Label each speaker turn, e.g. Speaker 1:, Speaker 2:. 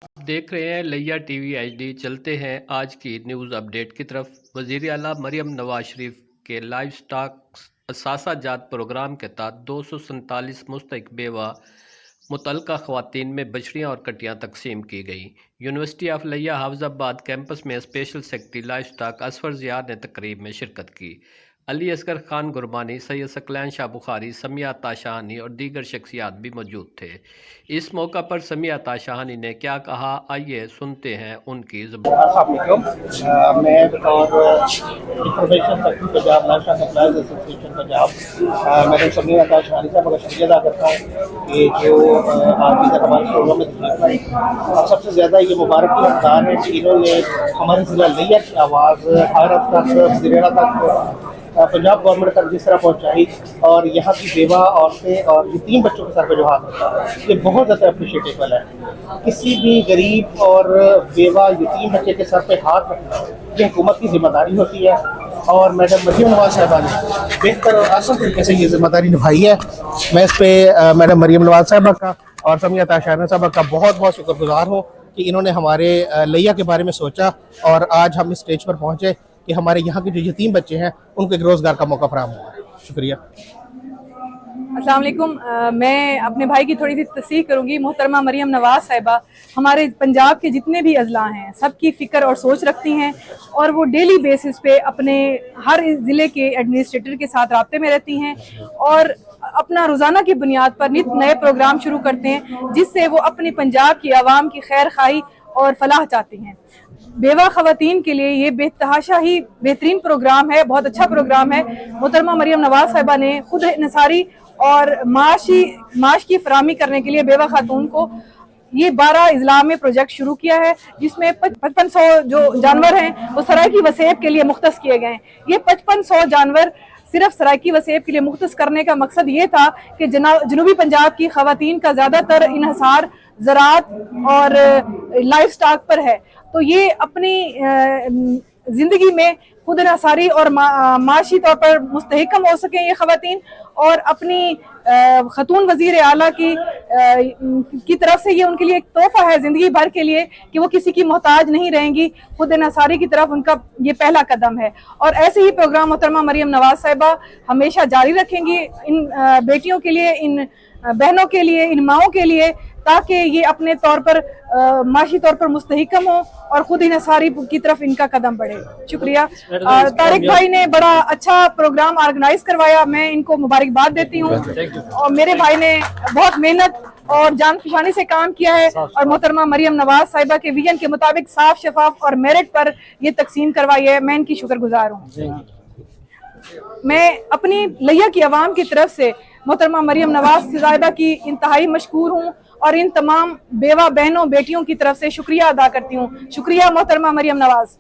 Speaker 1: آپ دیکھ رہے ہیں لیا ٹی وی ایچ ڈی۔ چلتے ہیں آج کی نیوز اپڈیٹ کی طرف۔ وزیر اعلیٰ مریم نواز شریف کے لائف سٹاک اثاثہ جات پروگرام کے تحت 247 مستحق بیوہ متعلقہ خواتین میں بچڑیاں اور کٹیاں تقسیم کی گئیں۔ یونیورسٹی آف لیا حافظ آباد کیمپس میں اسپیشل سیکرٹری لائف سٹاک اصفر زیار نے تقریب میں شرکت کی۔ علی اصغر خان گربانی، سید ثقلین شاہ بخاری، سمیہ عطا شاہانی اور دیگر شخصیات بھی موجود تھے۔ اس موقع پر سمیہ عطا شاہانی نے کیا کہا، آئیے سنتے ہیں ان کی زبان۔
Speaker 2: السلام علیکم، میں بطور information secretary Punjab national suppliers association Punjab madam Sumaiya Atta Shahani صاحب کا شکریہ ادا کرتا ہوں کہ جو آج کی ہمارے پروگرام میں تشریف لائی، اور سب سے زیادہ یہ مبارک کی حقدار ہے کہ انہوں نے ہمارے ضلع لیا کی آواز ہر اب تک وزیر اعلیٰ تک پنجاب گورنمنٹ تک جس طرح پہنچائی، اور یہاں کی بیوہ عورتیں اور یتیم بچوں کے سر پہ جو ہاتھ رکھا، یہ بہت زیادہ اپریشیٹیبل ہے۔ کسی بھی غریب اور بیوہ یتیم بچے کے سر پہ ہاتھ رکھنا یہ حکومت کی ذمہ داری ہوتی ہے، اور میڈم مریم نواز صاحبہ نے بہتر اور آسان طریقے سے یہ ذمہ داری نبھائی ہے۔ میں اس پہ میڈم مریم نواز صاحبہ کا اور سمیہ عطا شاہانی صاحبہ کا بہت بہت شکر گزار ہوں کہ انہوں نے ہمارے لیا کے بارے میں سوچا، اور آج ہم اس سٹیج پر پہنچے کہ ہمارے یہاں کے جو یتیم بچے ہیں ان کو ایک روزگار کا موقع فراہم ہوا ہے۔ شکریہ۔
Speaker 3: السلام علیکم، میں اپنے بھائی کی تھوڑی سی تصحیح کروں گی۔ محترمہ مریم نواز صاحبہ ہمارے پنجاب کے جتنے بھی اضلاع ہیں سب کی فکر اور سوچ رکھتی ہیں، اور وہ ڈیلی بیسس پہ اپنے ہر ضلع کے ایڈمنسٹریٹر کے ساتھ رابطے میں رہتی ہیں، اور اپنا روزانہ کی بنیاد پر نت نئے پروگرام شروع کرتے ہیں جس سے وہ اپنی پنجاب کی عوام کی خیر خواہی اور فلاح چاہتی ہیں۔ بیوہ خواتین کے لیے یہ بے تحاشا ہی بہترین پروگرام ہے، بہت اچھا پروگرام ہے۔ محترمہ مریم نواز صاحبہ نے خود انحصاری اور معاش کی فراہمی کرنے کے لیے بیوہ خاتون کو یہ 12 اضلاع میں پروجیکٹ شروع کیا ہے، جس میں 5500 جو جانور ہیں وہ سرائیکی وسیب کے لیے مختص کیے گئے ہیں۔ یہ 5500 جانور صرف سرائیکی وسیب کے لیے مختص کرنے کا مقصد یہ تھا کہ جنوبی پنجاب کی خواتین کا زیادہ تر انحصار زراعت اور لائف سٹاک پر ہے، تو یہ اپنی زندگی میں خود انحصاری اور معاشی طور پر مستحکم ہو سکیں یہ خواتین، اور اپنی خاتون وزیر اعلیٰ کی طرف سے یہ ان کے لیے ایک تحفہ ہے زندگی بھر کے لیے کہ وہ کسی کی محتاج نہیں رہیں گی، خود انحصاری کی طرف ان کا یہ پہلا قدم ہے۔ اور ایسے ہی پروگرام محترمہ مریم نواز صاحبہ ہمیشہ جاری رکھیں گی ان بیٹیوں کے لیے، ان بہنوں کے لیے، ان ماؤں کے لیے، تاکہ یہ اپنے طور پر معاشی طور پر مستحکم ہوں اور خود انحصاری کی طرف ان کا قدم بڑھے۔ شکریہ۔ طارق بھائی نے بڑا اچھا پروگرام آرگنائز کروایا، میں ان کو مبارکباد دیتی ہوں، اور میرے بھائی نے بہت محنت اور جان فشانی سے کام کیا ہے، اور محترمہ مریم نواز صاحبہ کے ویژن کے مطابق صاف شفاف اور میرٹ پر یہ تقسیم کروائی ہے، میں ان کی شکر گزار ہوں۔ میں اپنی لیا کی عوام کی طرف سے محترمہ مریم نواز صاحبہ کی انتہائی مشکور ہوں، اور ان تمام بیوہ بہنوں بیٹیوں کی طرف سے شکریہ ادا کرتی ہوں۔ شکریہ محترمہ مریم نواز۔